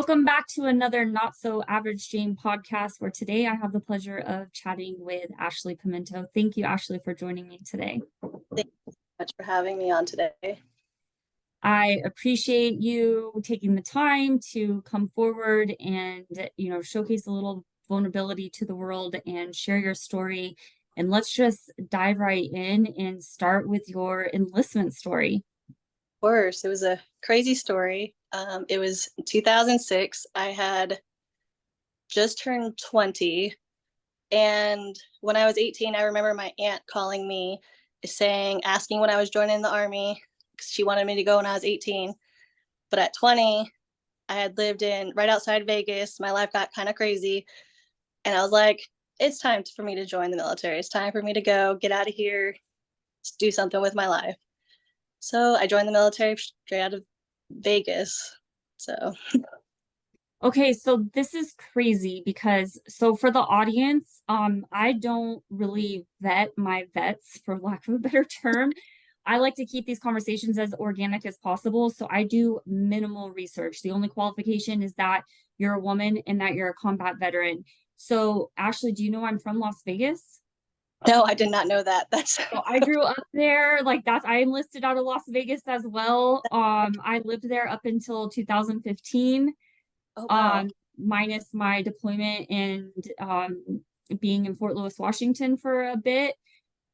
Welcome back to another Not So Average Jane podcast, where today I have the pleasure of chatting with Ashley Paminto. Thank you, Ashley, for joining me today. Thank you so much for having me on today. I appreciate you taking the time to come forward and, showcase a little vulnerability to the world and share your story. And let's just dive right in and start with your enlistment story. Of course, it was a crazy story. It was 2006. I had just turned 20. And when I was 18, I remember my aunt calling me asking when I was joining the Army, because she wanted me to go when I was 18. But at 20, I had lived right outside Vegas. My life got kind of crazy. And I was like, it's time for me to join the military. It's time for me to go, get out of here, do something with my life. So I joined the military straight out of Vegas. Okay, so this is crazy because for the audience, I don't really vet my vets, for lack of a better term. I like to keep these conversations as organic as possible, so I do minimal research. The only qualification is that you're a woman and that you're a combat veteran. So, Ashley, do you know I'm from Las Vegas? No, I did not know that. So I grew up there. I enlisted out of Las Vegas as well. I lived there up until 2015. Oh, wow. Minus my deployment and being in Fort Lewis, Washington for a bit.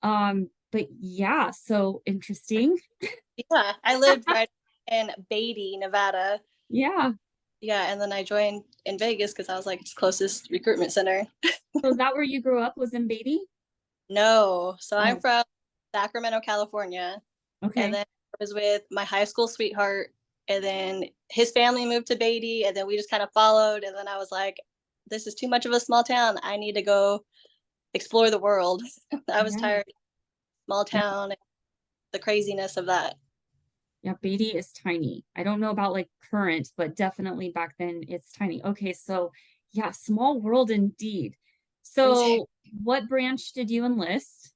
But yeah, so interesting. Yeah, I lived right in Beatty, Nevada. Yeah. Yeah, and then I joined in Vegas because I was like, it's closest recruitment center. So is that where you grew up, was in Beatty? No, so I'm Oh, from Sacramento, California. And okay. then I was with my high school sweetheart. And then his family moved to Beatty. And then we just kind of followed. And then I was like, this is too much of a small town. I need to go explore the world. I was Yeah. tired of small Yeah. town and the craziness of that. Yeah, Beatty is tiny. I don't know about like current, but definitely back then it's tiny. Okay, so yeah, small world indeed. So what branch did you enlist?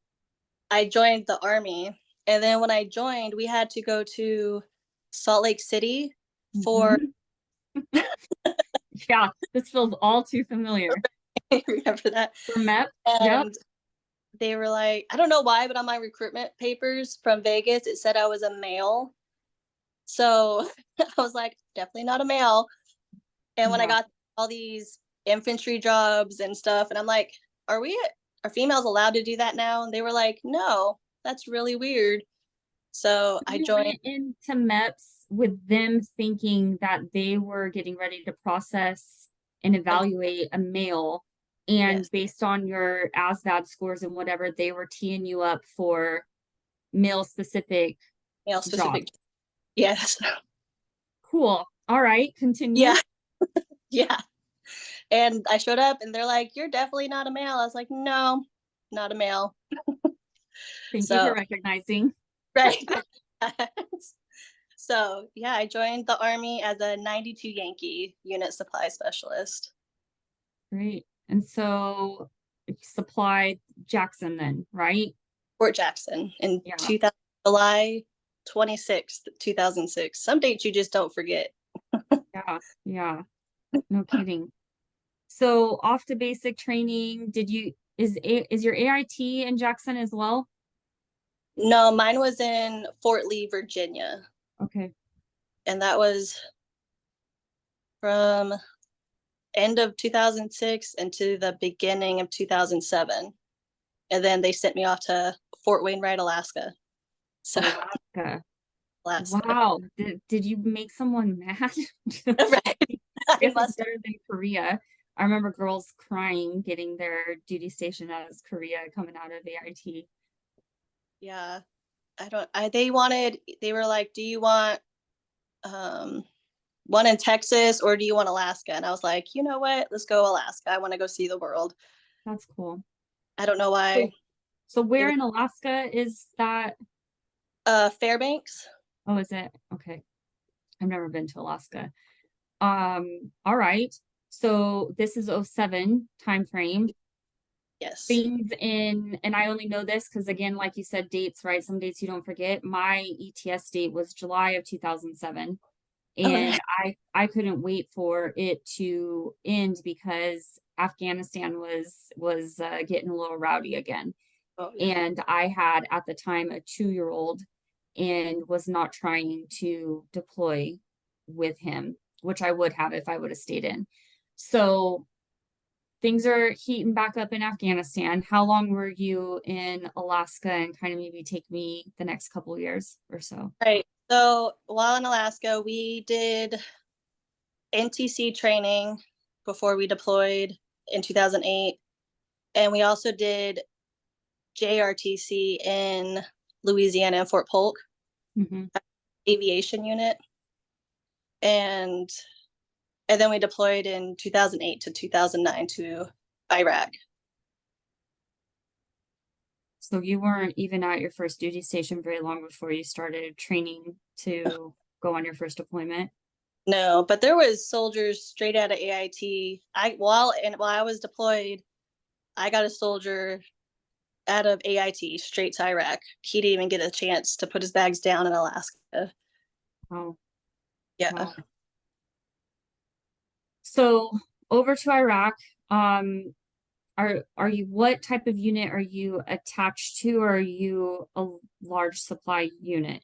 I joined the Army. And then when I joined, we had to go to Salt Lake City for Mhm. Yeah, this feels all too familiar. remember that. For MEP? Yep. And they were like, I don't know why, but on my recruitment papers from Vegas, it said I was a male. So I was like, definitely not a male. And when I Yeah. got all these infantry jobs and stuff, and I'm like, are females allowed to do that now? And they were like, no, that's really weird. So I You joined. went into MEPS with them thinking that they were getting ready to process and evaluate a male, and Yes, based on your ASVAB scores and whatever, they were teeing you up for male specific male job. specific. Yes. Cool. All right, continue. Yeah. Yeah. And I showed up and they're like, you're definitely not a male. I was like, no, not a male. Thank you for So, recognizing. right. So, yeah, I joined the Army as a 92 Yankee unit supply specialist. Great. And so supplied Jackson then, right? Fort Jackson in Yeah. July 26th, 2006. Some dates you just don't forget. Yeah. Yeah. No kidding. So off to basic training, is your AIT in Jackson as well? No, mine was in Fort Lee, Virginia. Okay. And that was from end of 2006 into the beginning of 2007. And then they sent me off to Fort Wainwright, Alaska. So Alaska. Alaska. Wow. Did you make someone mad? Right. I I guess it's must better than Korea. I remember girls crying getting their duty station as Korea coming out of AIT. yeah. They were like, do you want one in Texas or do you want Alaska? And I was like, you know what? Let's go Alaska. I want to go see the world. That's cool. I don't know why. So It where was in Alaska is that? Fairbanks. Oh, is it? Okay. I've never been to Alaska. All right. So this is '07 time frame. Yes. Things in, and I only know this because again, like you said, dates, right? Some dates you don't forget. My ETS date was July of 2007. And Okay. I couldn't wait for it to end because Afghanistan was getting a little rowdy again. Oh yeah. And I had at the time a 2-year-old and was not trying to deploy with him, which I would have if I would have stayed in. So things are heating back up in Afghanistan. How long were you in Alaska, and kind of maybe take me the next couple years or so? Right. So while in Alaska, we did NTC training before we deployed in 2008. And we also did JRTC in Louisiana and Fort Polk, Hmm. aviation unit. And and then we deployed in 2008 to 2009 to Iraq. So you weren't even at your first duty station very long before you started training to go on your first deployment. No, but there was soldiers straight out of AIT. While I was deployed, I got a soldier out of AIT straight to Iraq. He didn't even get a chance to put his bags down in Alaska. Oh, Yeah. wow. So over to Iraq, um, are you, what type of unit are you attached to, or are you a large supply unit?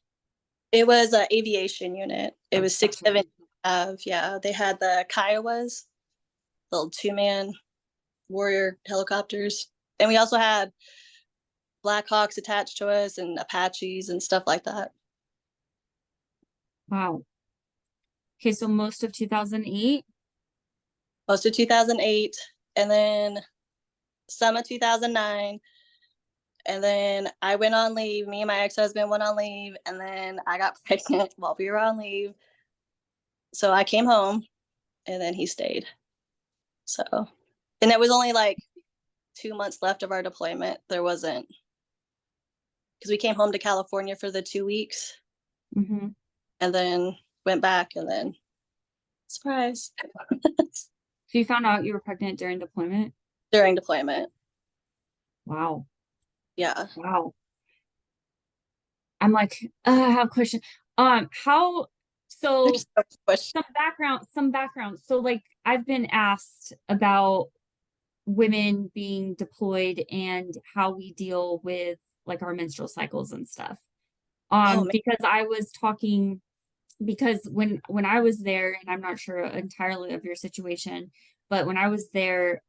It was an aviation unit. It Oh, was six, gotcha. 7. Yeah, they had the Kiowas, little 2-man warrior helicopters. And we also had Blackhawks attached to us and Apaches and stuff like that. Wow. Okay, so most of 2008. Most of 2008, and then some of 2009. And then I went on leave. Me and my ex husband went on leave. And then I got pregnant while we were on leave. So I came home and then he stayed. So, and it was only like 2 months left of our deployment. There wasn't, because we came home to California for the 2 weeks Hmm. and then went back and then surprise So you found out you were pregnant during deployment? during deployment. Wow. Yeah. Wow. I'm like, I have a question. How, There's so so much question. some background. So like I've been asked about women being deployed and how we deal with like our menstrual cycles and stuff. Oh man. Because I was talking, because when I was there, and I'm not sure entirely of your situation, but when I was there,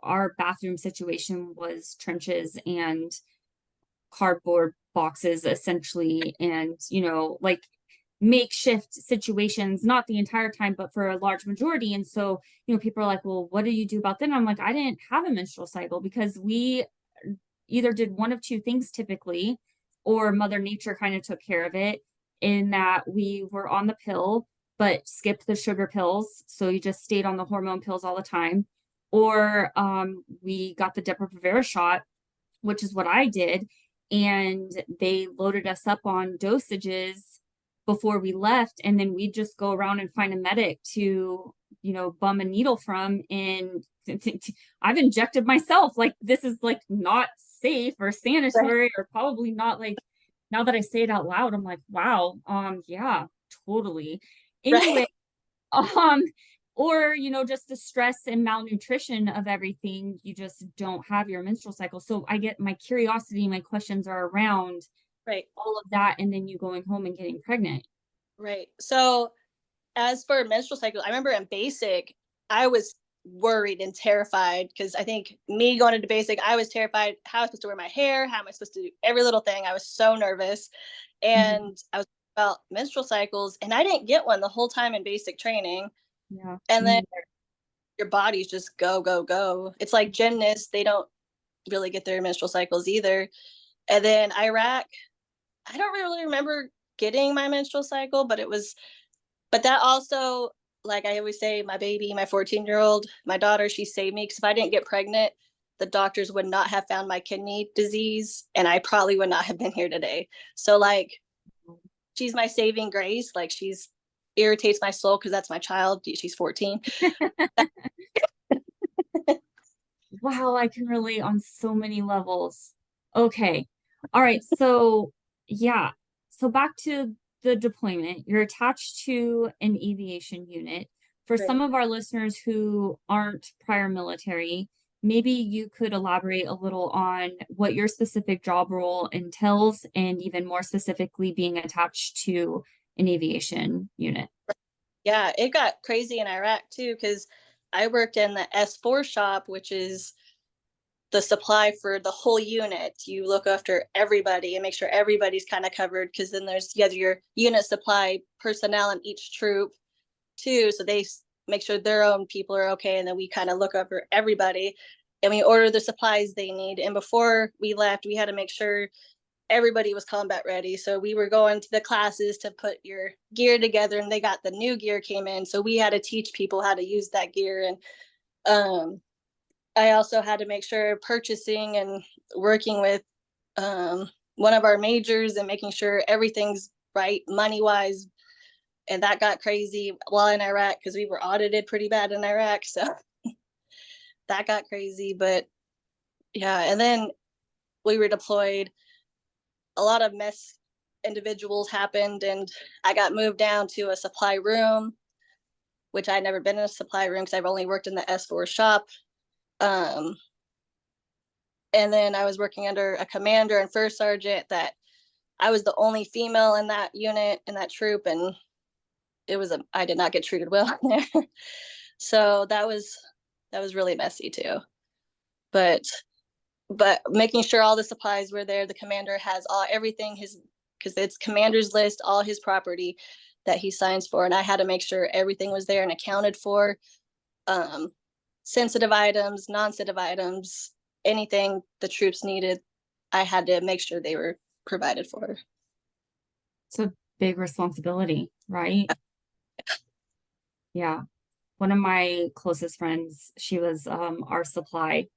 our bathroom situation was trenches and cardboard boxes essentially, and like makeshift situations, not the entire time but for a large majority. And so people are like, well, what do you do about that? And I'm like, I didn't have a menstrual cycle because we either did one of two things typically, or Mother Nature kind of took care of it, in that we were on the pill but skipped the sugar pills, so you just stayed on the hormone pills all the time, or we got the Depo-Provera shot, which is what I did. And they loaded us up on dosages before we left. And then we'd just go around and find a medic to, bum a needle from. And I've injected myself. Like, this is like not safe or Right. sanitary, or probably not, like, now that I say it out loud, I'm like, wow, yeah, totally. Anyway, Right. um or just the stress and malnutrition of everything, you just don't have your menstrual cycle. So I get my curiosity, my questions are around Right. all of that, and then you going home and getting pregnant. Right. So as for menstrual cycle, I remember in basic, I was worried and terrified because I think me going into basic, I was terrified how am I supposed to wear my hair, how am I supposed to do every little thing. I was so nervous. Mhm. And I was about menstrual cycles, and I didn't get one the whole time in basic training. Yeah, And me then neither. your body's just go, go, go. It's like gymnasts, they don't really get their menstrual cycles either. And then Iraq, I don't really remember getting my menstrual cycle, but that also, like I always say, my baby, my 14-year-old, my daughter, she saved me because if I didn't get pregnant, the doctors would not have found my kidney disease and I probably would not have been here today. So, like, she's my saving grace. Like, she's irritates my soul because that's my child. She's 14. Wow, I can relate on so many levels. Okay. All right. So, yeah. So back to the deployment, you're attached to an aviation unit. For Right. some of our listeners who aren't prior military, maybe you could elaborate a little on what your specific job role entails, and even more specifically, being attached to an aviation unit. Yeah, it got crazy in Iraq too, because I worked in the S4 shop, which is the supply for the whole unit. You look after everybody and make sure everybody's kind of covered, because then you have your unit supply personnel in each troop too. So they make sure their own people are okay. And then we kind of look over everybody and we order the supplies they need. And before we left, we had to make sure everybody was combat ready. So we were going to the classes to put your gear together, and they got the new gear came in. So we had to teach people how to use that gear. And I also had to make sure purchasing and working with one of our majors and making sure everything's right money wise. And that got crazy while in Iraq, because we were audited pretty bad in Iraq. So that got crazy. But yeah, and then we were deployed. A lot of mess individuals happened, and I got moved down to a supply room, which I'd never been in a supply room because I've only worked in the S4 shop. And then I was working under a commander and first sergeant that I was the only female in that unit, in that troop, and I did not get treated well there. So that was really messy too. But making sure all the supplies were there. The commander has everything, because it's commander's list, all his property that he signs for, and I had to make sure everything was there and accounted for. Sensitive items, non-sensitive items, anything the troops needed, I had to make sure they were provided for. It's a big responsibility, right? Yeah. One of my closest friends, she was our supply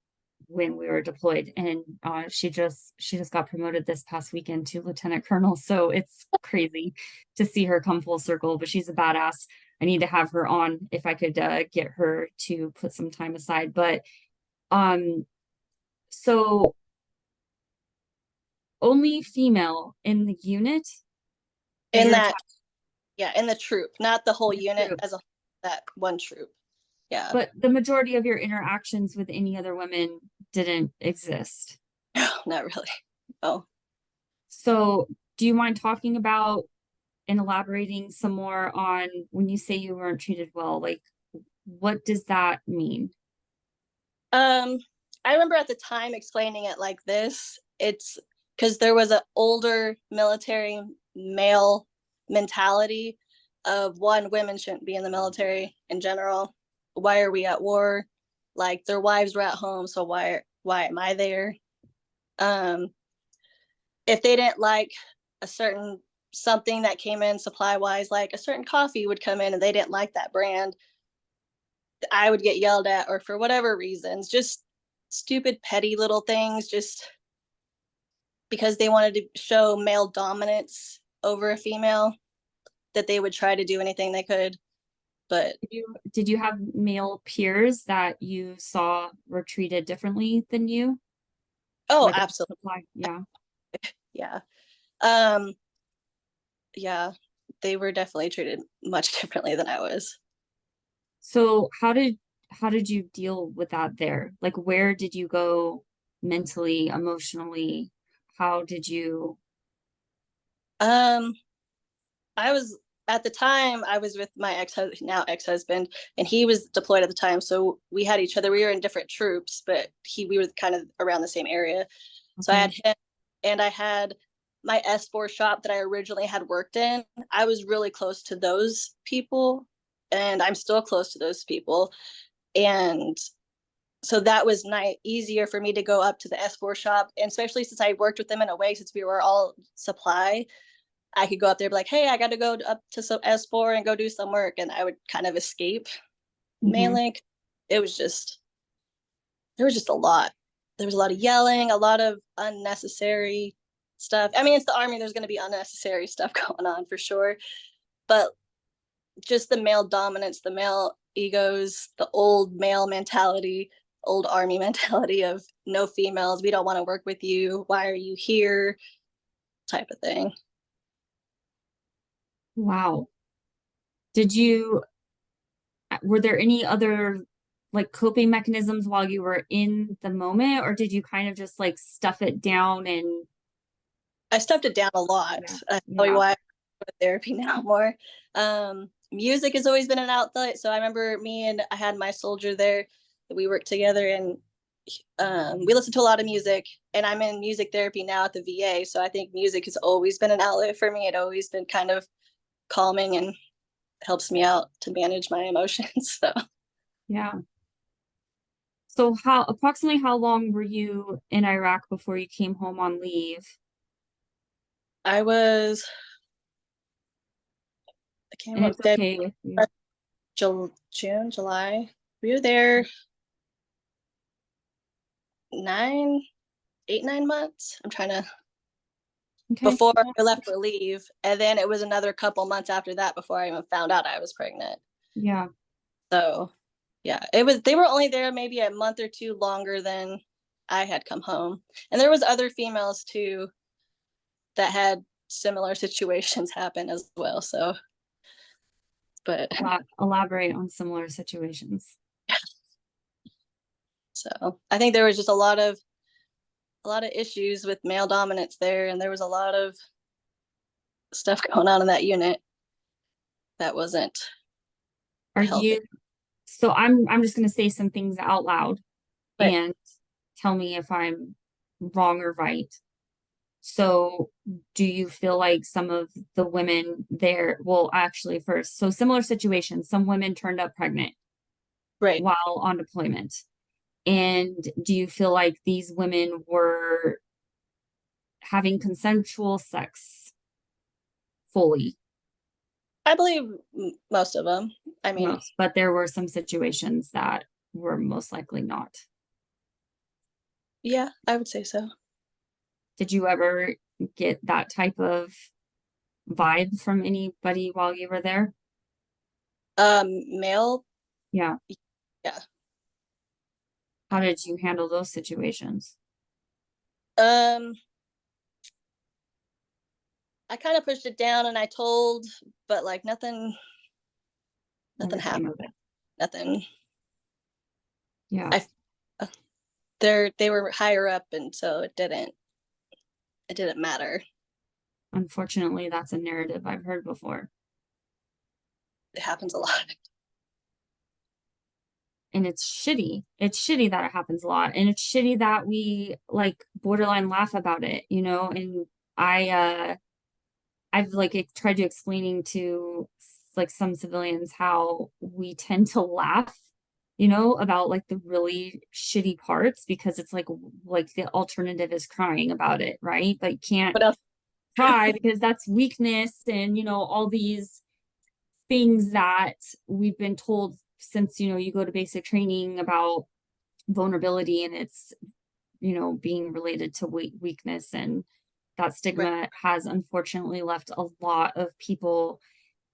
when we were deployed, and she just got promoted this past weekend to lieutenant colonel. So it's crazy to see her come full circle, but she's a badass. I need to have her on if I could get her to put some time aside. But so only female in the unit, and In you're that, attached yeah, in the troop, not the whole to the unit troop. as a that one troop. Yeah. But the majority of your interactions with any other women didn't exist. Not really. Oh. So, do you mind talking about and elaborating some more on when you say you weren't treated well? Like, what does that mean? I remember at the time explaining it like this. It's because there was an older military male mentality of, one, women shouldn't be in the military in general. Why are we at war? Like, their wives were at home, so why am I there? If they didn't like a certain something that came in supply wise, like a certain coffee would come in and they didn't like that brand, I would get yelled at, or for whatever reasons, just stupid, petty little things, just because they wanted to show male dominance over a female, that they would try to do anything they could. But Did you have male peers that you saw were treated differently than you? oh, Whether absolutely. supply, yeah. Yeah. Um, yeah, they were definitely treated much differently than I was. So how did you deal with that there? Like, where did you go mentally, emotionally? How did you? Um, I was At the time I was with my ex-husband, and he was deployed at the time. So we had each other. We were in different troops, but we were kind of around the same area. So I Okay. had him, and I had my S4 shop that I originally had worked in. I was really close to those people, and I'm still close to those people. And so that was easier for me to go up to the S4 shop. And especially since I worked with them in a way, since we were all supply, I could go up there, be like, hey, I got to go up to some S4 and go do some work. And I would kind of escape Mm-hmm. mainly. It was just, there was just a lot. There was a lot of yelling, a lot of unnecessary stuff. I mean, it's the army, there's going to be unnecessary stuff going on for sure. But just the male dominance, the male egos, the old male mentality, old army mentality of no females, we don't want to work with you. Why are you here? Type of thing. Wow. Did you, were there any other like coping mechanisms while you were in the moment, or did you kind of just like stuff it down and I stepped it down a lot. yeah, That's probably yeah, why I go to therapy now more. Music has always been an outlet. So I remember I had my soldier there that we worked together, and we listened to a lot of music, and I'm in music therapy now at the VA. So I think music has always been an outlet for me. It always been kind of calming and helps me out to manage my emotions. So yeah. So how approximately how long were you in Iraq before you came home on leave? I was, I can't And remember, it's okay if you, June, July. We were there 9, 8, 9 months. I'm trying to, okay, before I left for leave. And then it was another couple months after that before I even found out I was pregnant. yeah, So yeah, they were only there maybe a month or two longer than I had come home. And there was other females too that had similar situations happen as well. So, but elaborate on similar situations. so I think there was just a lot of issues with male dominance there, and there was a lot of stuff going on in that unit that wasn't Are healthy. you, so I'm just gonna say some things out loud Right. and tell me if I'm wrong or right. So, do you feel like some of the women there, well, actually, first, so similar situations, some women turned up pregnant Right. while on deployment. And do you feel like these women were having consensual sex fully? I believe most of them. I mean, Most, but there were some situations that were most likely not. yeah, I would say so. Did you ever get that type of vibe from anybody while you were there? Male, Yeah. yeah. How did you handle those situations? Um, I kind of pushed it down and I told, but like nothing Never came happened. of it. Nothing. Yeah. I they were higher up, and so it didn't matter. Unfortunately, that's a narrative I've heard before. It happens a lot. And it's shitty. It's shitty that it happens a lot. And it's shitty that we like borderline laugh about it, you know? And I've like tried to explaining to like some civilians how we tend to laugh, you know, about like the really shitty parts because it's like the alternative is crying about it, right? But you can't What else? cry because that's weakness and you know all these things that we've been told since you know you go to basic training about vulnerability and it's you know being related to weakness and that Right. stigma has unfortunately left a lot of people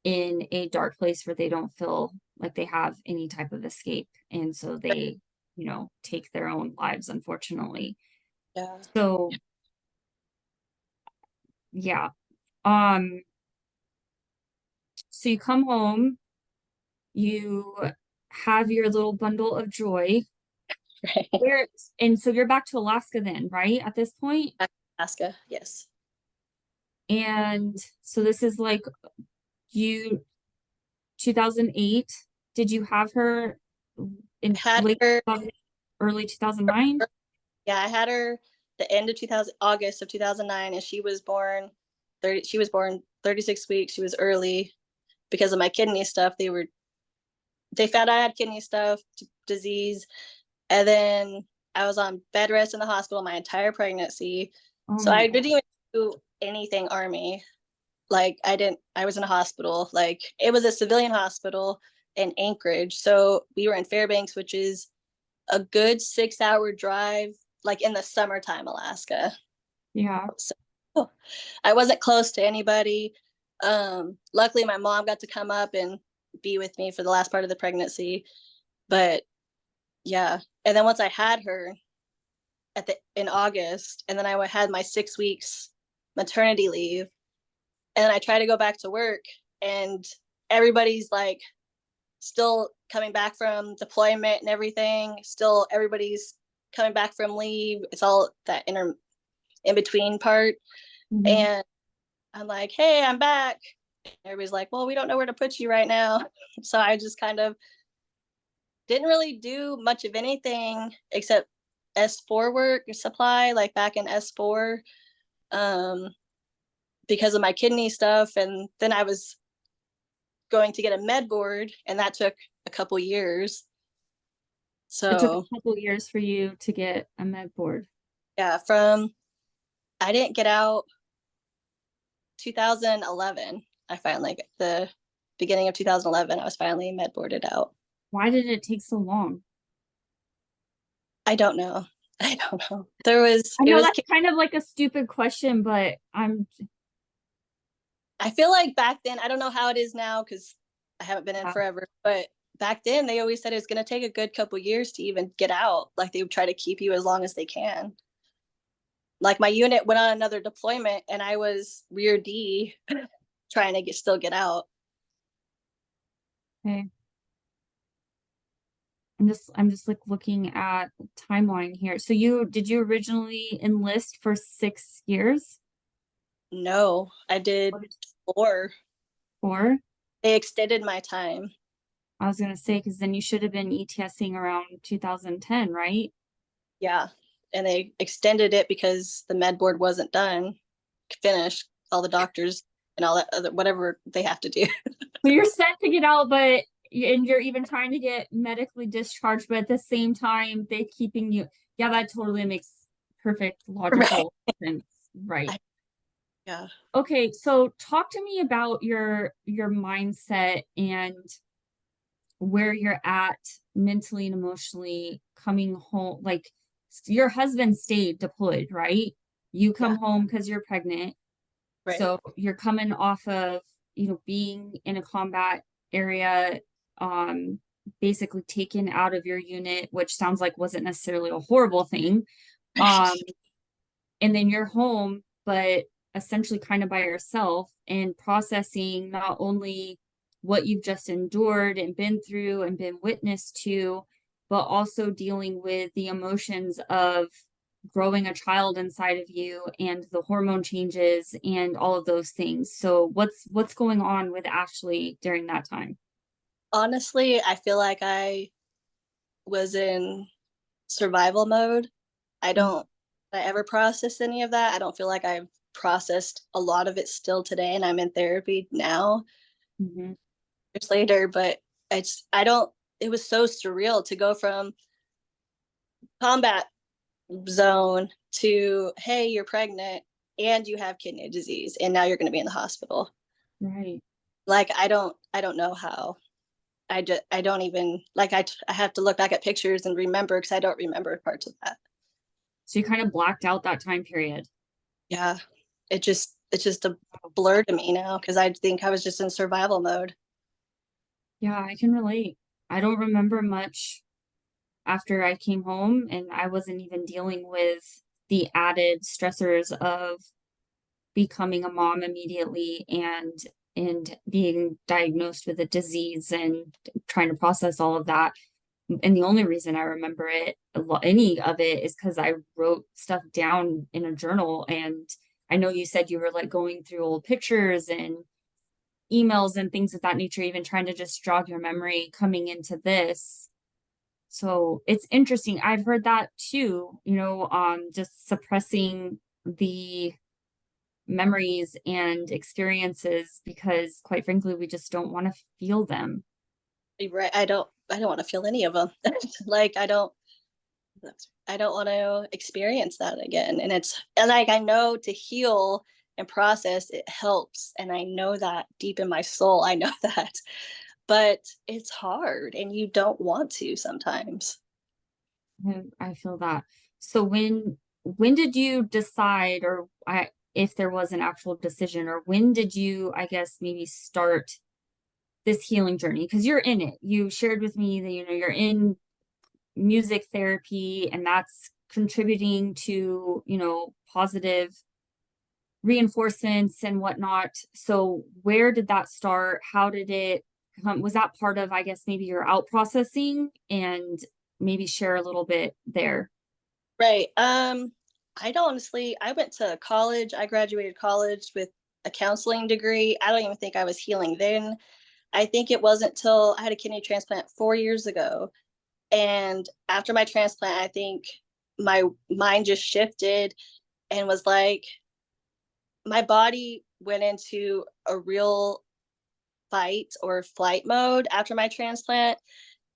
in a dark place where they don't feel like they have any type of escape and so they you know take their own lives unfortunately Yeah. so yeah um so you come home you have your little bundle of joy Right. where and so you're back to Alaska then right at this point Alaska. Yes. and so this is like you 2008 did you have her I in had late her. 2000 early 2009 Yeah, I had her the end of 2000, August of 2009, and she was born 30. She was born 36 weeks. She was early because of my kidney stuff. They found I had kidney stuff disease, and then I was on bed rest in the hospital my entire pregnancy. oh So my I god didn't even do anything Army. Like I didn't. I was in a hospital. Like it was a civilian hospital in Anchorage. So we were in Fairbanks, which is a good 6 hour drive, like in the summertime, Alaska. yeah So I wasn't close to anybody. Luckily, my mom got to come up and be with me for the last part of the pregnancy. But yeah, and then once I had her in August, and then had my 6 weeks maternity leave, and I tried to go back to work, and everybody's like still coming back from deployment and everything. Still, everybody's coming back from leave. It's all that in between part. Mhm. And I'm like, hey, I'm back. Everybody's like, well, we don't know where to put you right now. So I just kind of didn't really do much of anything except S4 work supply, like back in S4, um, because of my kidney stuff. And then I was going to get a med board, and that took a couple years. It took a So couple years for you to get a med board. yeah, I didn't get out 2011. I finally, the beginning of 2011, I was finally med boarded out. Why did it take so long? I don't know. I don't know. There was, I it know was, that's kind of like a stupid question, but I feel like back then, I don't know how it is now because I haven't been in uh, forever, but back then they always said it's going to take a good couple years to even get out. Like they would try to keep you as long as they can. Like my unit went on another deployment and I was rear D trying to still get out. okay. I'm just like looking at the timeline here. So did you originally enlist for 6 years? No, I did Or 4. 4? They extended my time. I was gonna say, because then you should have been ETSing around 2010, right? Yeah. And they extended it because the med board wasn't done, finished, all the doctors and all that other, whatever they have to do. So you're set to get out, but and you're even trying to get medically discharged, but at the same time, they keeping you. Yeah, that totally makes perfect Right. logical sense. Right. I, yeah. Okay, so talk to me about your mindset and where you're at mentally and emotionally coming home. Like your husband stayed deployed, right? You Yeah. come home because you're pregnant. Right. So you're coming off of, being in a combat area, um, basically taken out of your unit, which sounds like wasn't necessarily a horrible thing. Um, and then you're home, but essentially kind of by yourself and processing not only what you've just endured and been through and been witness to, but also dealing with the emotions of growing a child inside of you and the hormone changes and all of those things. So what's going on with Ashley during that time? Honestly, I feel like I was in survival mode. I don't I ever process any of that. I don't feel like I've processed a lot of it still today, and I'm in therapy now Mm-hmm. years later, but I don't, it was so surreal to go from combat zone to, hey, you're pregnant and you have kidney disease and now you're going to be in the hospital. Right. Like I don't know how. I don't even like I have to look back at pictures and remember because I don't remember parts of that. So you kind of blacked out that time period. Yeah. It's just a blur to me now because I think I was just in survival mode. Yeah, I can relate. I don't remember much after I came home, and I wasn't even dealing with the added stressors of becoming a mom immediately and being diagnosed with a disease and trying to process all of that. And the only reason I remember any of it, is because I wrote stuff down in a journal. And I know you said you were like going through old pictures and emails and things of that nature, even trying to just jog your memory coming into this. So it's interesting. I've heard that too, just suppressing the memories and experiences because quite frankly, we just don't want to feel them. Right. I don't want to feel any of them. Like I don't want to experience that again. And like I know to heal and process it helps. And I know that deep in my soul, I know that. But it's hard and you don't want to sometimes. I feel that. So when did you decide, or if there was an actual decision, or when did you, I guess, maybe start this healing journey? Because you're in it. You shared with me that you're in music therapy, and that's contributing to positive reinforcements and whatnot. So where did that start? How did it come? Was that part of, I guess, maybe your out processing, and maybe share a little bit there? Right. I don't honestly, I went to college. I graduated college with a counseling degree. I don't even think I was healing then. I think it wasn't till I had a kidney transplant 4 years ago. And after my transplant, I think my mind just shifted and was like, my body went into a real fight or flight mode after my transplant.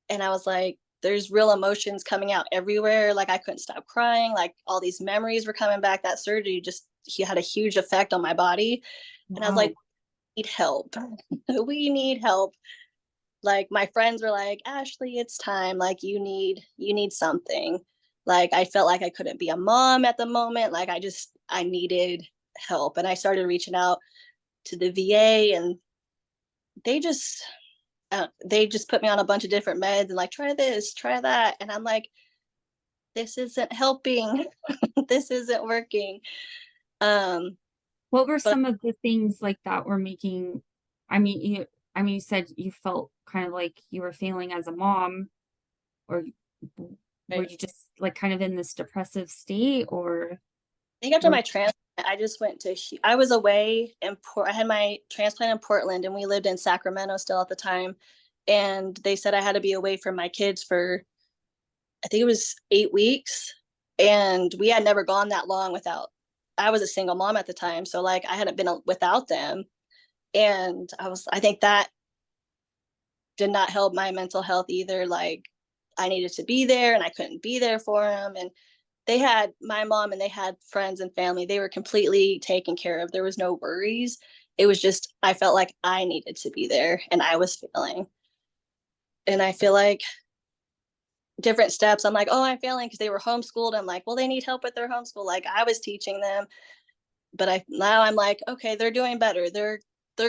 And I was like, there's real emotions coming out everywhere. Like I couldn't stop crying. Like all these memories were coming back. That surgery just he had a huge effect on my body. And I was like, Wow. we need help. We need help. Like my friends were like, Ashley, it's time. Like you need something. Like I felt like I couldn't be a mom at the moment. Like I needed help. And I started reaching out to the VA, and they just they just put me on a bunch of different meds and like try this, try that, and I'm like, this isn't helping. This isn't working. Um, What were but some of the things like that were making, I mean, you said you felt kind of like you were failing as a mom, or were I you just like kind of in this depressive state, or think after were, my transplant, I just went to. I was away in Port. I had my transplant in Portland, and we lived in Sacramento still at the time. And they said I had to be away from my kids for I think it was 8 weeks, and we had never gone that long without. I was a single mom at the time, so like I hadn't been without them, and I think that did not help my mental health either. Like I needed to be there and I couldn't be there for them. And they had my mom and they had friends and family. They were completely taken care of. There was no worries. It was just, I felt like I needed to be there and I was failing. And I feel like different steps, I'm like, oh, I'm failing because they were homeschooled. I'm like, well, they need help with their homeschool. Like I was teaching them, but now I'm like, okay, they're doing better. They're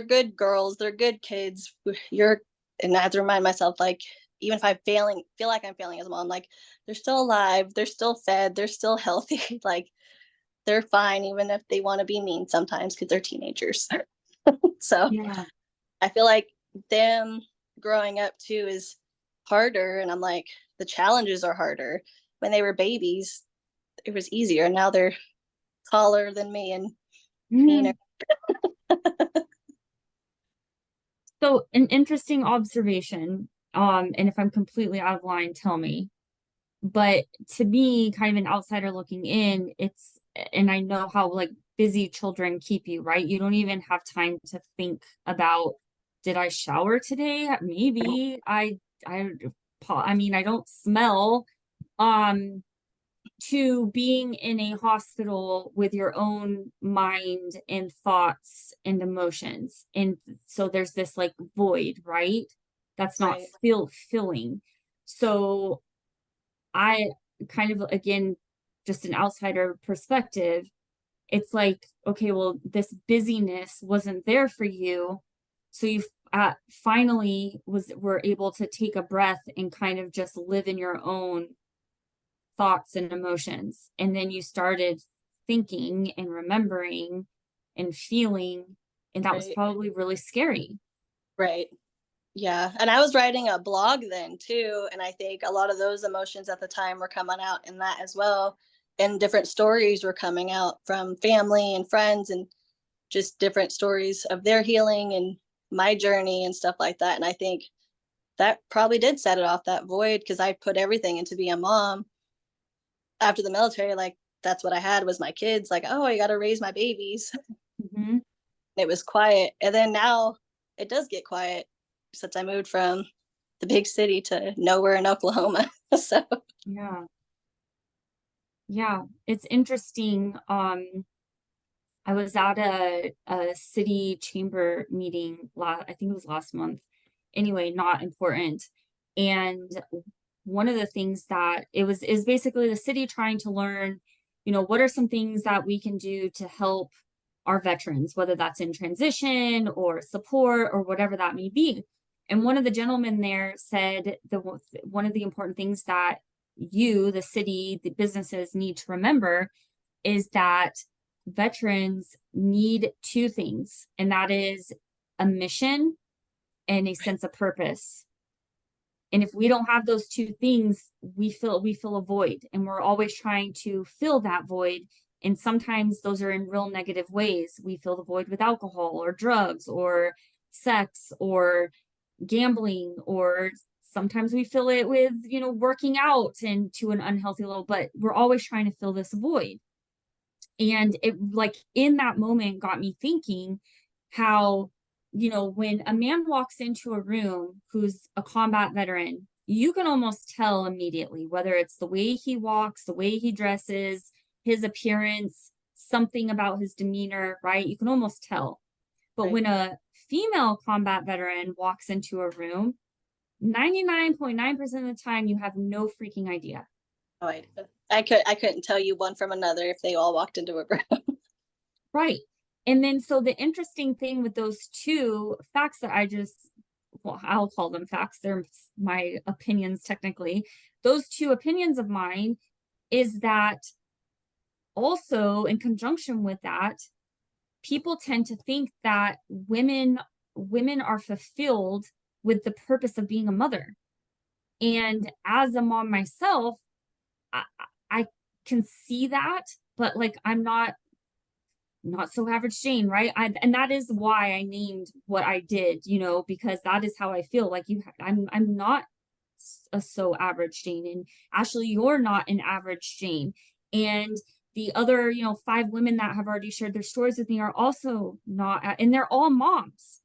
good girls. They're good kids. You're and I have to remind myself, like, even if I'm failing, feel like I'm failing as a mom, like they're still alive, they're still fed, they're still healthy. Like they're fine, even if they want to be mean sometimes because they're teenagers. So yeah, I feel like them growing up too is harder. And I'm like, the challenges are harder. When they were babies, it was easier. Now they're taller than me and meaner. Mhm. So an interesting observation, and if I'm completely out of line, tell me. But to me, kind of an outsider looking in, it's, and I know how like busy children keep you, right? You don't even have time to think about, did I shower today? Maybe I, I mean, I don't smell. Um, to being in a hospital with your own mind and thoughts and emotions. And so there's this like void, right? That's not Right. filling. So I kind of, again, just an outsider perspective, it's like, okay, well, this busyness wasn't there for you. So you finally were able to take a breath and kind of just live in your own thoughts and emotions. And then you started thinking and remembering and feeling. And that was Right. probably really scary. Right. Yeah. And I was writing a blog then too. And I think a lot of those emotions at the time were coming out in that as well. And different stories were coming out from family and friends and just different stories of their healing and my journey and stuff like that. And I think that probably did set it off, that void, because I put everything into being a mom after the military. Like that's what I had was my kids. Like, oh, I got to raise my babies. Mm-hmm. It was quiet. And then now it does get quiet since I moved from the big city to nowhere in Oklahoma. So Yeah. Yeah. It's interesting. I was at a city chamber meeting I think it was last month. Anyway, not important. And one of the things that it was is basically the city trying to learn, what are some things that we can do to help our veterans, whether that's in transition or support or whatever that may be. And one of the gentlemen there said one of the important things that you, the city, the businesses need to remember is that veterans need two things, and that is a mission and a sense of purpose. And if we don't have those two things, we feel a void, and we're always trying to fill that void. And sometimes those are in real negative ways. We fill the void with alcohol or drugs or sex or gambling, or sometimes we fill it with, working out and to an unhealthy level, but we're always trying to fill this void. And it, like, in that moment, got me thinking how, when a man walks into a room who's a combat veteran, you can almost tell immediately, whether it's the way he walks, the way he dresses, his appearance, something about his demeanor, right? You can almost tell. But Right. when a female combat veteran walks into a room, 99.9% of the time, you have no freaking idea. Oh, I couldn't tell you one from another if they all walked into a room. Right. And then, so the interesting thing with those two facts that well, I'll call them facts, they're my opinions technically. Those two opinions of mine is that also, in conjunction with that, people tend to think that women are fulfilled with the purpose of being a mother. And as a mom myself, I, I can see that, but like, I'm not so average Jane, right? And that is why I named what I did, because that is how I feel. Like, I'm not a so average Jane, and Ashley, you're not an average Jane, and the other, 5 women that have already shared their stories with me are also not, and they're all moms,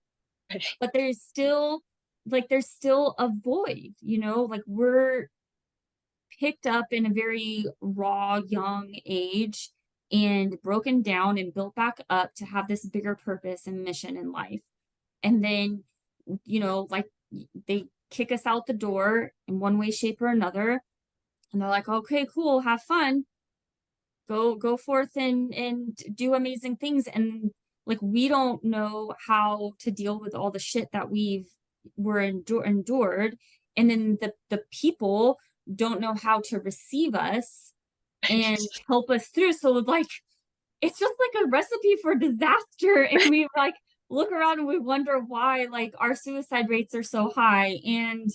but there's still a void, like, we're picked up in a very raw, young age and broken down and built back up to have this bigger purpose and mission in life. And then, like, they kick us out the door in one way, shape, or another. And they're like, okay, cool, have fun. Go forth and do amazing things. And like, we don't know how to deal with all the shit that endured. And then the people don't know how to receive us and help us through. So like, it's just like a recipe for disaster. And we like look around and we wonder why like our suicide rates are so high, and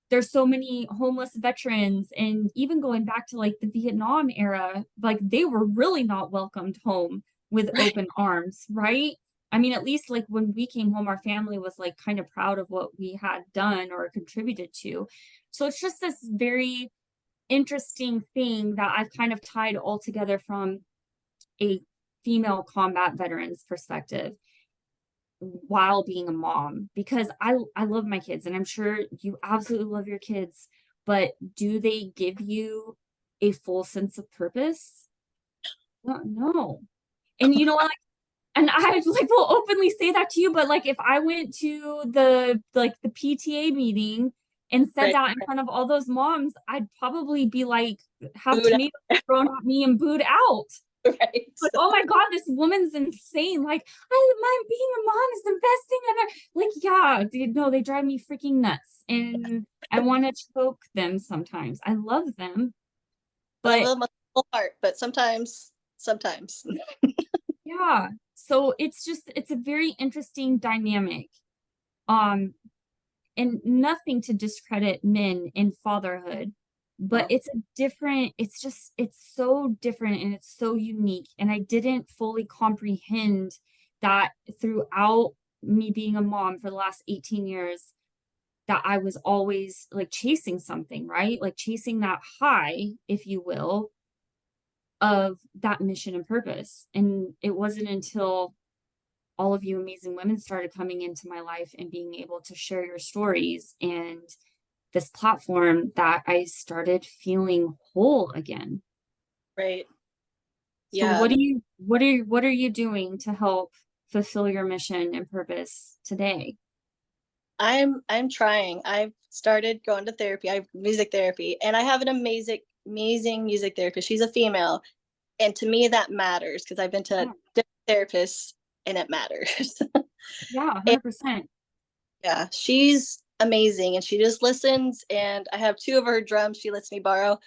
there's so many homeless veterans. And even going back to like the Vietnam era, like, they were really not welcomed home with Right. open arms, right? I mean, at least like when we came home, our family was like kind of proud of what we had done or contributed to. So it's just this very interesting thing that I've kind of tied all together from a female combat veteran's perspective while being a mom, because I love my kids, and I'm sure you absolutely love your kids, but do they give you a full sense of purpose? No. And you know what? And I like will openly say that to you, but like, if I went to the PTA meeting and said Right. that in front of all those moms, I'd probably be like, have Food. tomatoes thrown at me and booed out. Right. Like, oh my God, this woman's insane. Like, my being a mom is the best thing ever. Like, yeah, no, they drive me freaking nuts. And I want to choke them sometimes. I love them, I love but them with my whole heart, but sometimes. yeah. So it's a very interesting dynamic. Um, and nothing to discredit men in fatherhood, but No. it's so different and it's so unique. And I didn't fully comprehend that throughout me being a mom for the last 18 years, that I was always like chasing something, right? Like chasing that high, if you will, of that mission and purpose. And it wasn't until all of you amazing women started coming into my life and being able to share your stories and this platform that I started feeling whole again. Right. So Yeah. what are you doing to help fulfill your mission and purpose today? I'm trying. I've started going to therapy. I have music therapy, and I have an amazing music therapist. She's a female, and to me that matters because I've been to Yeah, different therapists, and it matters. yeah, And 100%. yeah, she's amazing, and she just listens. And I have two of her drums she lets me borrow,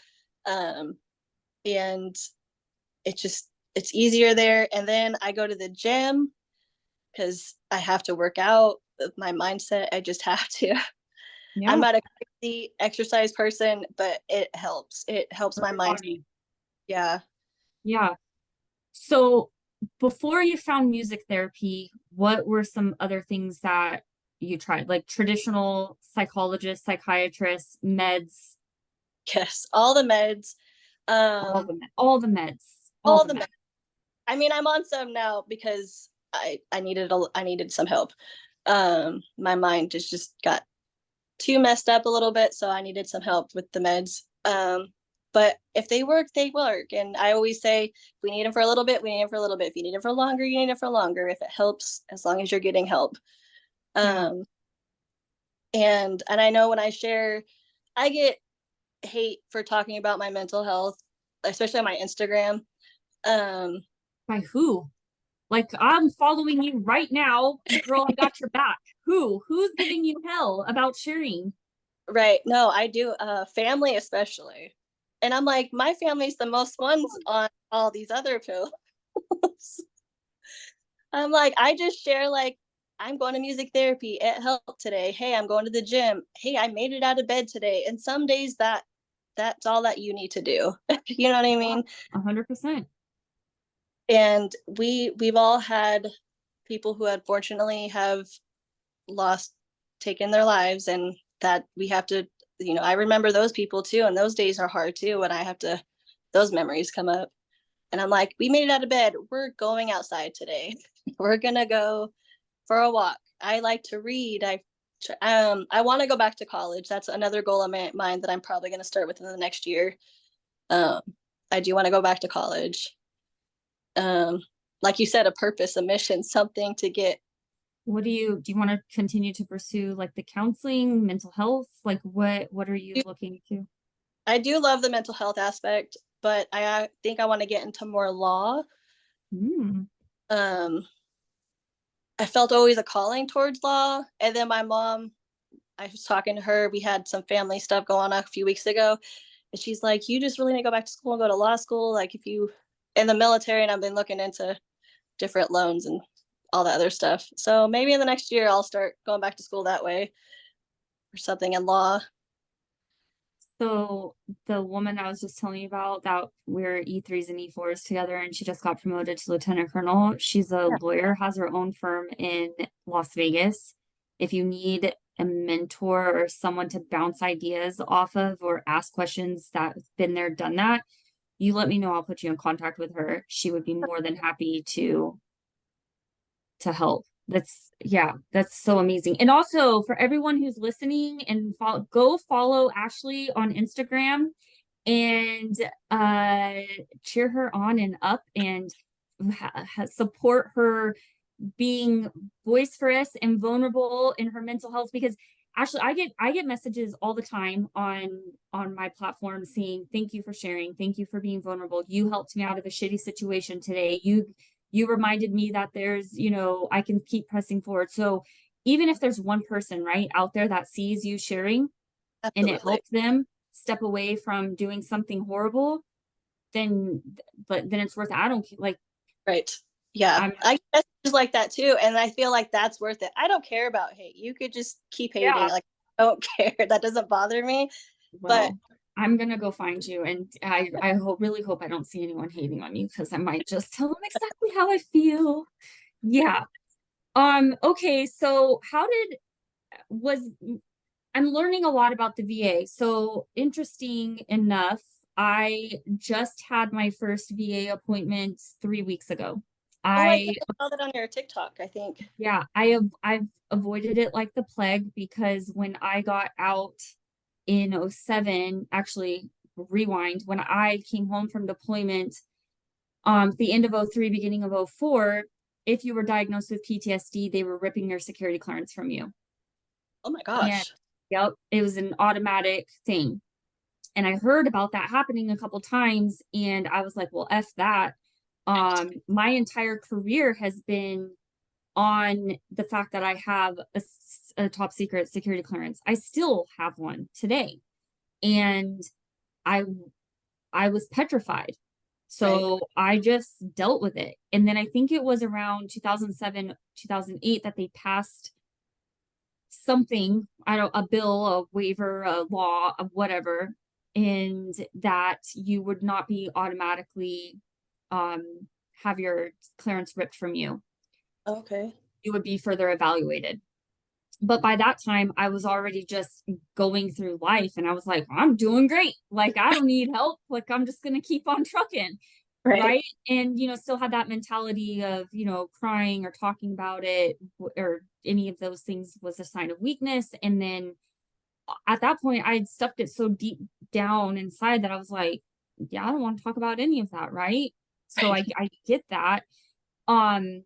and it just it's easier there. And then I go to the gym because I have to work out with my mindset. I just have to. I'm Yeah, not a crazy exercise person, but it helps. It helps for my your mind. body. Yeah. Yeah. So before you found music therapy, what were some other things that you tried? Like traditional psychologists, psychiatrists, meds, Yes. All the meds. Um, all the meds, all all the the meds. meds. I mean, I'm on some now because I needed some help. My mind just got too messed up a little bit, so I needed some help with the meds. But if they work, they work. And I always say, if we need them for a little bit, we need them for a little bit. If you need them for longer, you need them for longer. If it helps, as long as you're getting help. Yeah. Um, and I know when I share, I get hate for talking about my mental health, especially on my Instagram. Um, By who? Like I'm following you right now, girl. I got your back. Who? Who's giving you hell about sharing? right. No, I do. Family especially. And I'm like, my family's the most ones on all these other pills. I'm like, I just share like, I'm going to music therapy. It helped today. Hey, I'm going to the gym. Hey, I made it out of bed today. And some days that's all that you need to do. You know what I Yeah, mean? 100%. And we've all had people who unfortunately have lost taken their lives, and that we have to, I remember those people too, and those days are hard too when I have to, those memories come up. And I'm like, we made it out of bed. We're going outside today. We're gonna go for a walk. I like to read. I want to go back to college. That's another goal of mine that I'm probably going to start within the next year. Um, I do want to go back to college. Um, like you said, a purpose, a mission, something to get. What do you want to continue to pursue like the counseling, mental health? Like what are you looking to? I do love the mental health aspect, but I think I want to get into more law. Mm. Um, I felt always a calling towards law, and then my mom, I was talking to her. We had some family stuff going on a few weeks ago, and she's like, "You just really need to go back to school and go to law school. Like if you in the military." And I've been looking into different loans and all that other stuff. So maybe in the next year I'll start going back to school that way or something in law. So the woman I was just telling you about that we're E3s and E4s together and she just got promoted to lieutenant colonel. She's a Yeah, lawyer, has her own firm in Las Vegas. If you need a mentor or someone to bounce ideas off of or ask questions that's been there, done that, you let me know. I'll put you in contact with her. She would be more than happy to help. That's yeah, that's so amazing. And also for everyone who's listening and go follow Ashley on Instagram and cheer her on and up and support her being boisterous and vulnerable in her mental health because Ashley, I get messages all the time on my platform saying thank you for sharing, thank you for being vulnerable. You helped me out of a shitty situation today. You reminded me that there's, I can keep pressing forward. So even if there's one person right out there that sees you sharing and it absolutely. helps them step away from doing something horrible, then but then it's worth it. I don't like Right. Yeah. I'm I guess just like that too. And I feel like that's worth it. I don't care about hate. You could just keep hating. yeah. Like, I don't care. That doesn't bother me. But Well, I'm gonna go find you, and really hope I don't see anyone hating on you because I might just tell them exactly how I feel. Yeah. Okay. So how did was I'm learning a lot about the VA. So interesting enough, I just had my first VA appointment 3 weeks ago. oh, I think I I saw that on your TikTok, I think. Yeah, I've avoided it like the plague because when I got out in '07, actually rewind, when I came home from deployment, the end of '03, beginning of '04, if you were diagnosed with PTSD, they were ripping your security clearance from you. Oh my And gosh. yep, it was an automatic thing. And I heard about that happening a couple times and I was like, well, F that. My entire career has been on the fact that I have a top secret security clearance. I still have one today. And I I was petrified. Right. So I just dealt with it. And then I think it was around 2007, 2008 that they passed something, I don't, a bill, a waiver, a law, of whatever, and that you would not be automatically have your clearance ripped from you. Okay. You would be further evaluated. But by that time, I was already just going through life and I was like, I'm doing great. Like, I don't need help. Like, I'm just going to keep on trucking. Right. Right. And, still had that mentality of, crying or talking about it or any of those things was a sign of weakness. And then at that point, I had stuffed it so deep down inside that I was like, yeah, I don't want to talk about any of that. Right. So I get that. Um,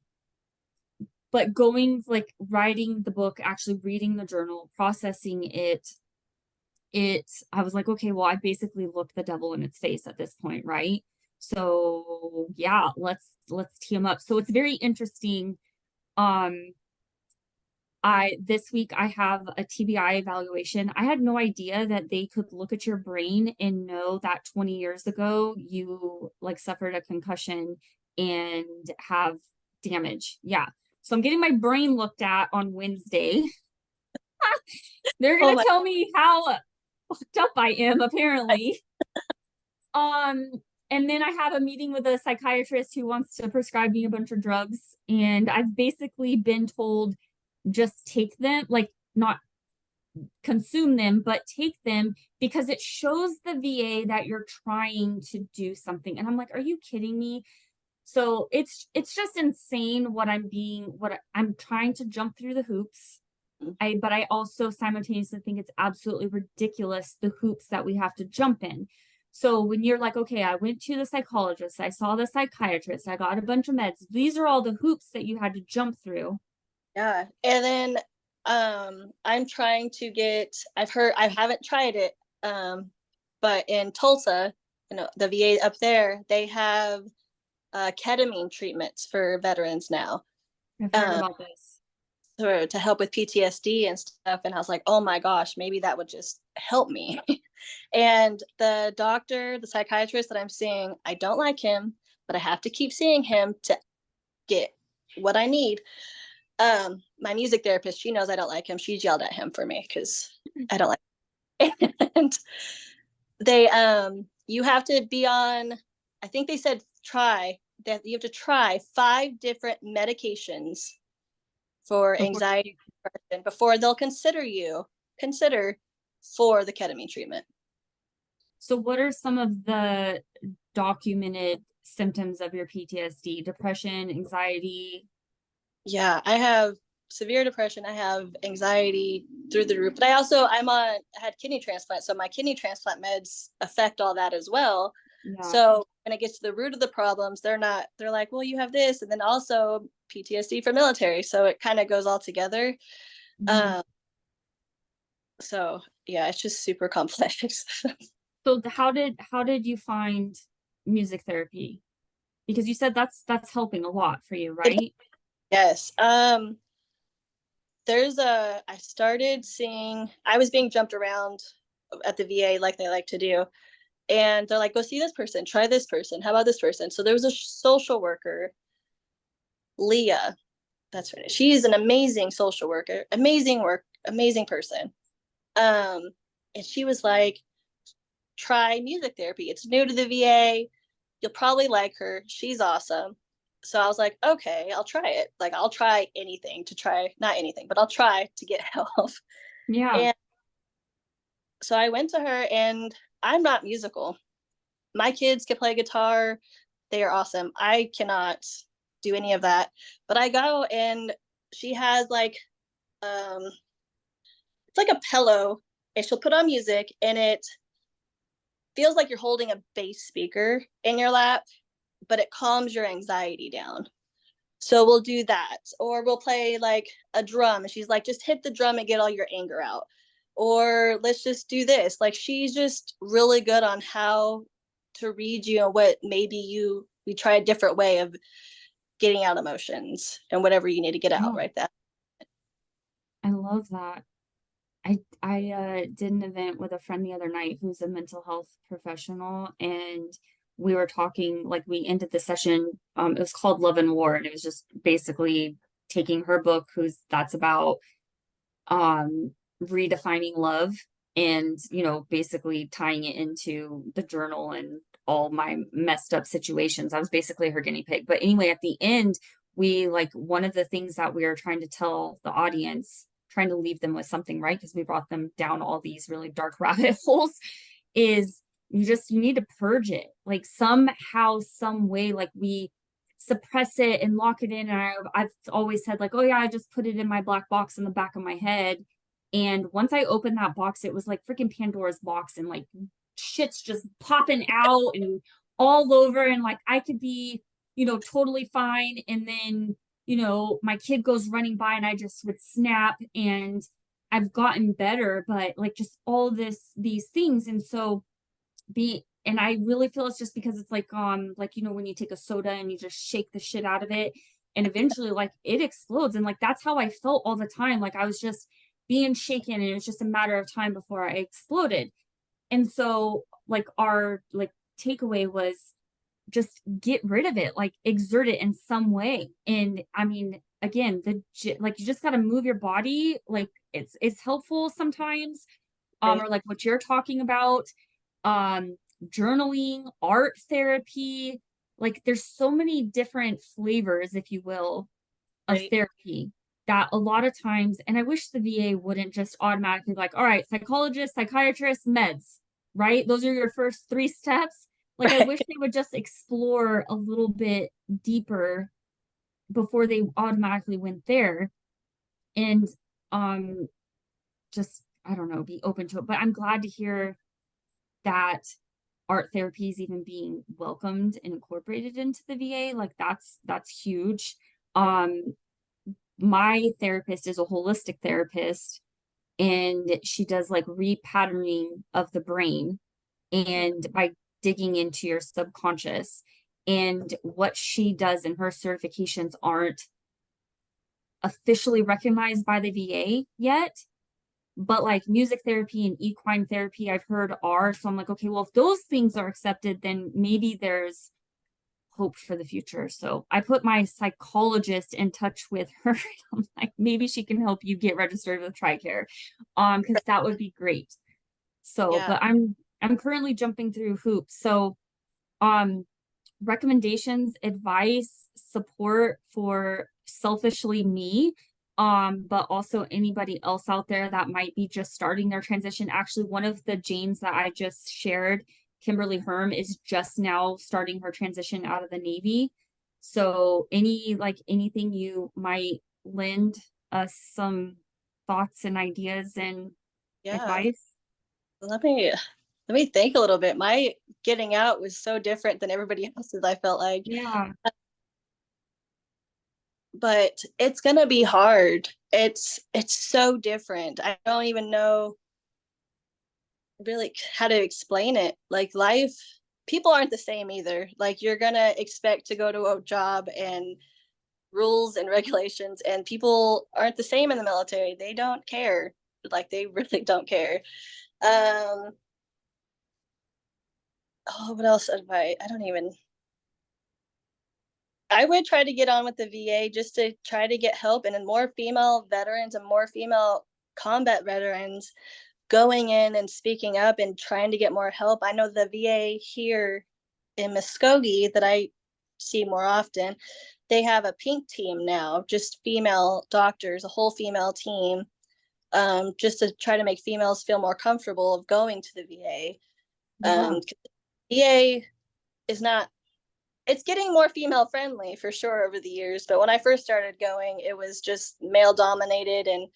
but going like writing the book, actually reading the journal, processing it, I was like, okay, well, I basically looked the devil in its face at this point, right? So yeah, let's tee them up. So it's very interesting. Um, I this week I have a TBI evaluation. I had no idea that they could look at your brain and know that 20 years ago you like suffered a concussion and have damage. Yeah. So I'm getting my brain looked at on Wednesday. They're Oh gonna my. tell me how fucked up I am, apparently. Um, and then I have a meeting with a psychiatrist who wants to prescribe me a bunch of drugs. And I've basically been told just take them, like not consume them, but take them because it shows the VA that you're trying to do something. And I'm like, are you kidding me? So it's just insane what I'm trying to jump through the hoops. But I also simultaneously think it's absolutely ridiculous the hoops that we have to jump in. So when you're like, okay, I went to the psychologist, I saw the psychiatrist, I got a bunch of meds. These are all the hoops that you had to jump through. Yeah. And then I'm trying to get, I've heard, I haven't tried it, but in Tulsa, the VA up there, they have ketamine treatments for veterans now. I've heard Um, about this. to help with PTSD and stuff. And I was like, oh my gosh, maybe that would just help me. And the doctor, the psychiatrist that I'm seeing, I don't like him, but I have to keep seeing him to get what I need. My music therapist, she knows I don't like him. She's yelled at him for me because I don't like him. And they you have to be on, I think they said try that you have to try 5 different medications for Before anxiety you, depression before they'll consider for the ketamine treatment. so what are some of the documented symptoms of your PTSD? Depression, anxiety? Yeah, I have severe depression. I have anxiety through the roof. But I had kidney transplant, so my kidney transplant meds affect all that as well. Yeah. So when it gets to the root of the problems, they're like, well, you have this, and then also PTSD for military. So it kind of goes all together. Mhm. Um, so yeah, it's just super complex. So how did you find music therapy? Because you said that's helping a lot for you, It, right? yes. I started seeing, I was being jumped around at the VA like they like to do. And they're like, go see this person, try this person. How about this person? So there was a social worker, Leah. That's her name. She's an amazing social worker, amazing person. Um, and she was like, try music therapy. It's new to the VA. You'll probably like her. She's awesome. So I was like, okay, I'll try it. Like, I'll try anything to try, not anything, but I'll try to get help. Yeah. And so I went to her, and I'm not musical. My kids can play guitar. They are awesome. I cannot do any of that. But I go, and she has like it's like a pillow, and she'll put on music, and it feels like you're holding a bass speaker in your lap, but it calms your anxiety down. So we'll do that. Or we'll play like a drum, and she's like, just hit the drum and get all your anger out. Or let's just do this. Like, she's just really good on how to read you and what maybe we try a different way of getting out emotions and whatever you need to get out Yeah. right there. I love that. I did an event with a friend the other night who's a mental health professional, and we were talking, like we ended the session, it was called Love and War, and it was just basically taking her book, that's about redefining love and, basically tying it into the journal and all my messed up situations. I was basically her guinea pig. But anyway, at the end, we like one of the things that we are trying to tell the audience, trying to leave them with something, right? Because we brought them down all these really dark rabbit holes, is you need to purge it. Like somehow, some way, like we suppress it and lock it in. And I've always said, like, oh yeah, I just put it in my black box in the back of my head. And once I opened that box, it was like freaking Pandora's box, and like shit's just popping out and all over. And like I could be, totally fine. And then, my kid goes running by and I just would snap, and I've gotten better, but like just all these things. And so and I really feel it's just because it's like when you take a soda and you just shake the shit out of it, and eventually like it explodes. And like that's how I felt all the time. Like I was just being shaken, and it was just a matter of time before I exploded. And so like our like takeaway was just get rid of it, like exert it in some way. And I mean, again, like you just got to move your body. Like it's helpful sometimes. Right. Or like what you're talking about, um, journaling, art therapy. Like there's so many different flavors, if you will, of Right. therapy that a lot of times, and I wish the VA wouldn't just automatically like, all right, psychologist, psychiatrist, meds, right? Those are your first three steps. Like I wish Right. they would just explore a little bit deeper before they automatically went there. And um just, I don't know, be open to it. But I'm glad to hear that art therapy is even being welcomed and incorporated into the VA. Like that's huge. Um, my therapist is a holistic therapist, and she does like repatterning of the brain and by digging into your subconscious. And what she does in her certifications aren't officially recognized by the VA yet, but like music therapy and equine therapy I've heard are. So I'm like, okay, well, if those things are accepted, then maybe there's hope for the future. So I put my psychologist in touch with her. I'm like, maybe she can help you get registered with TRICARE, because that would be great. So, Yeah. but I'm currently jumping through hoops. So, um, recommendations, advice, support for selfishly me, but also anybody else out there that might be just starting their transition. Actually, one of the Janes that I just shared, Kimberly Herm, is just now starting her transition out of the Navy. So anything you might lend us some thoughts and ideas and Yeah. advice. Let me think a little bit. My getting out was so different than everybody else's, I felt like. Yeah. But it's gonna be hard. It's so different. I don't even know really how to explain it. Like life, people aren't the same either. Like you're gonna expect to go to a job and rules and regulations, and people aren't the same in the military. They don't care. Like they really don't care. Um, oh, what else advice? I don't even. I would try to get on with the VA just to try to get help, and then more female veterans and more female combat veterans going in and speaking up and trying to get more help. I know the VA here in Muskogee that I see more often, they have a pink team now, just female doctors, a whole female team, just to try to make females feel more comfortable of going to the VA. Yeah. VA is not, it's getting more female friendly for sure over the years, but when I first started going, it was just male dominated and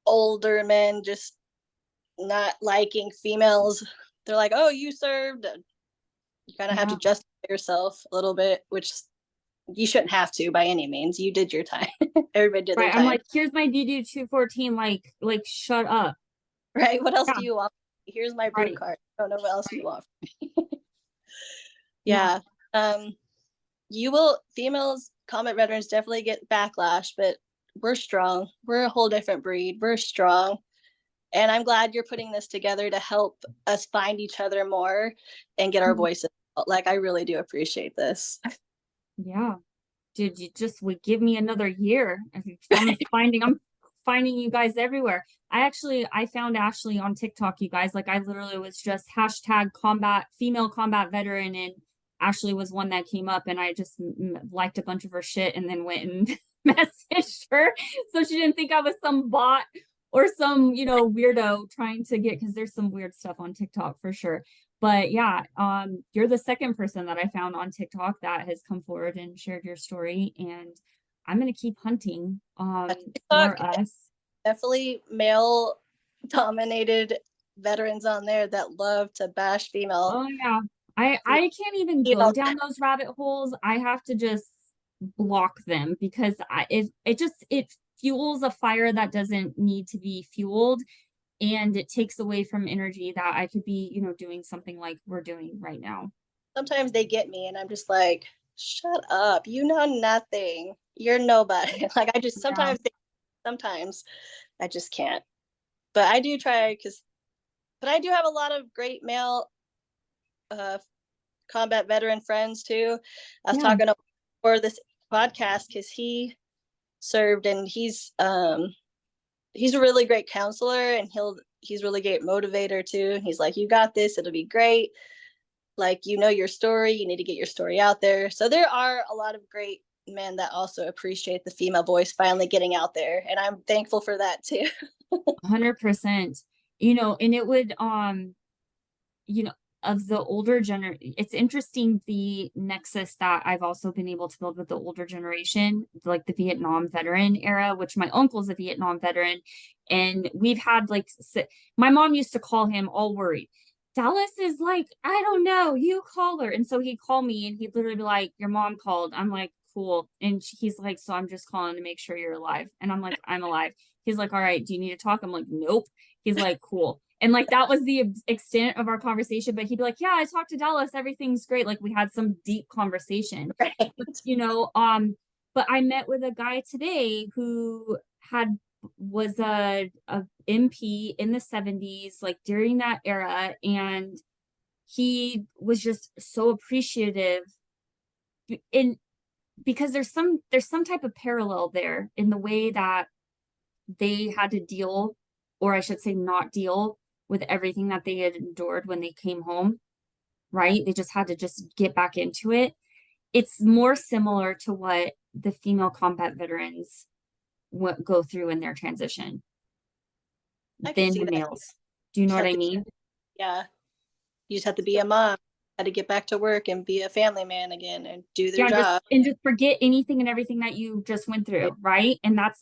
older men just not liking females. They're like, oh, you served. You kind of have to Yeah. justify yourself a little bit, which you shouldn't have to by any means. You did your time. Everybody did their Right. I'm time. like, here's my DD 214, like shut up. Right? What else Yeah. do you want? Here's my blue Right. card. I don't know what else you Right. want. Yeah. Yeah. Um, females, combat veterans definitely get backlash, but we're strong. We're a whole different breed. We're strong. And I'm glad you're putting this together to help us find each other more and get our Mhm. voices Like, I really do appreciate this. Yeah. Dude, you just would give me another year. I'm finding you guys everywhere. I found Ashley on TikTok, you guys. Like I literally was just hashtag combat female combat veteran, and Ashley was one that came up, and I just liked a bunch of her shit and then went and messaged her so she didn't think I was some bot or some, weirdo trying to get, because there's some weird stuff on TikTok for sure. But yeah, you're the second person that I found on TikTok that has come forward and shared your story, and I'm gonna keep hunting TikTok, for us. definitely male dominated veterans on there that love to bash female. Oh yeah. I can't even You go know, down those rabbit holes. I have to just block them because it fuels a fire that doesn't need to be fueled, and it takes away from energy that I could be, doing something like we're doing right now. sometimes they get me and I'm just like, shut up. You know nothing. You're nobody. Like I just Yeah. sometimes I just can't. But I do try because but I do have a lot of great male uh combat veteran friends too. I was Yeah. talking to for this podcast because he served and he's a really great counselor and he's really great motivator too. He's like, you got this, it'll be great. Like, you know your story, you need to get your story out there. So there are a lot of great men that also appreciate the female voice finally getting out there. And I'm thankful for that too. 100%. And it would you know, of the older it's interesting the nexus that I've also been able to build with the older generation, like the Vietnam veteran era, which my uncle's a Vietnam veteran. And we've had like, my mom used to call him all worried. Dallas is like, I don't know, you call her. And so he'd call me and he'd literally be like, your mom called. I'm like, cool. And he's like, so I'm just calling to make sure you're alive. And I'm like, I'm alive. He's like, all right, do you need to talk? I'm like, nope. He's like, cool. And like that was the extent of our conversation. But he'd be like, yeah, I talked to Dallas. Everything's great. Like we had some deep conversation. Right. But I met with a guy today who was a MP in the 70s, like during that era, and he was just so appreciative in because there's some type of parallel there in the way that they had to deal, or I should say not deal with everything that they had endured when they came home, right? They just had to just get back into it. It's more similar to what the female combat veterans go through in their transition I could than see the that. males. Do you know Just what have I to, mean? yeah, you just have to be a mom, had to get back to work and be a family man again and do their Yeah, job. just forget anything and everything that you just went through, right? And that's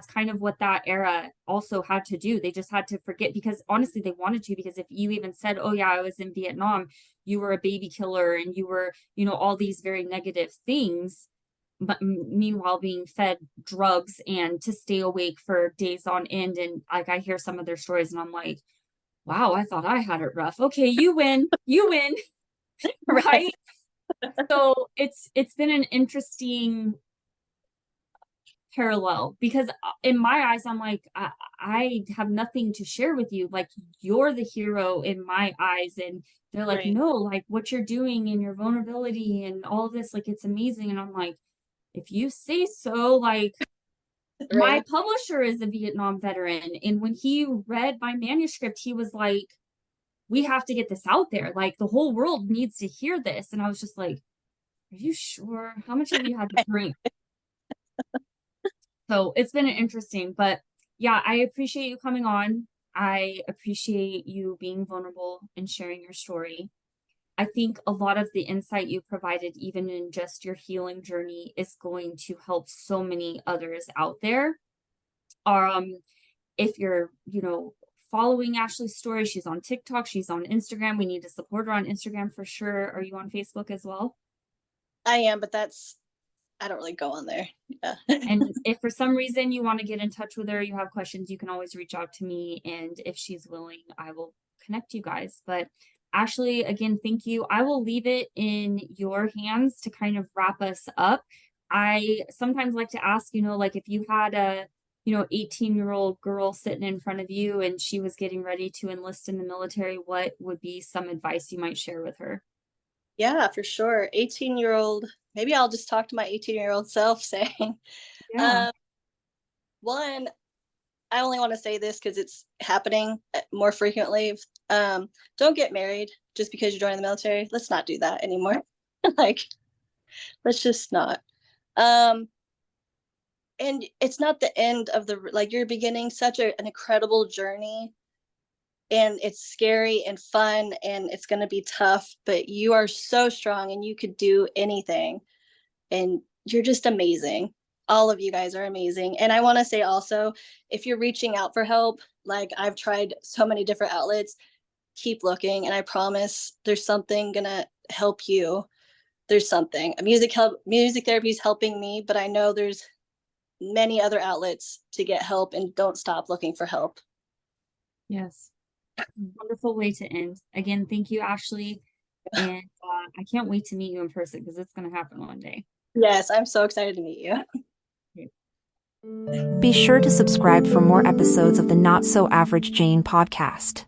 kind of what that era also had to do. They just had to forget, because honestly they wanted to, because if you even said, oh yeah, I was in Vietnam, you were a baby killer and you were, all these very negative things, but meanwhile being fed drugs and to stay awake for days on end. And like I hear some of their stories and I'm like, wow, I thought I had it rough. Okay, you win, Right. right? So it's been an interesting parallel, because in my eyes I'm like, I have nothing to share with you, like you're the hero in my eyes. And they're like, Right. no, like what you're doing and your vulnerability and all this, like it's amazing. And I'm like, if you say so. Like my Right. publisher is a Vietnam veteran, and when he read my manuscript he was like, we have to get this out there, like the whole world needs to hear this. And I was just like, are you sure? How much have you had to drink? So it's been interesting, but yeah, I appreciate you coming on. I appreciate you being vulnerable and sharing your story. I think a lot of the insight you provided, even in just your healing journey, is going to help so many others out there. Um, if you're, following Ashley's story, she's on TikTok, she's on Instagram. We need to support her on Instagram for sure. Are you on Facebook as well? I am, but I don't really go on there. Yeah. And if for some reason you want to get in touch with her, you have questions, you can always reach out to me. And if she's willing, I will connect you guys. But Ashley, again, thank you. I will leave it in your hands to kind of wrap us up. I sometimes like to ask, like if you had a, 18-year-old girl sitting in front of you and she was getting ready to enlist in the military, what would be some advice you might share with her? Yeah, for sure. 18-year-old, maybe I'll just talk to my 18-year-old self saying, Yeah. um, one, I only want to say this because it's happening more frequently. Don't get married just because you're joining the military. Let's not do that anymore. Like, let's just not. Um, and it's not the end of the, like, you're beginning such an incredible journey, and it's scary and fun, and it's going to be tough, but you are so strong and you could do anything, and you're just amazing. All of you guys are amazing. And I want to say also, if you're reaching out for help, like I've tried so many different outlets, keep looking, and I promise there's something gonna help you. There's something. Music therapy is helping me, but I know there's many other outlets to get help, and don't stop looking for help. Yes. Wonderful way to end. Again, thank you, Ashley. And I can't wait to meet you in person because it's going to happen one day. Yes, I'm so excited to meet you. Okay. Be sure to subscribe for more episodes of the Not So Average Jane podcast.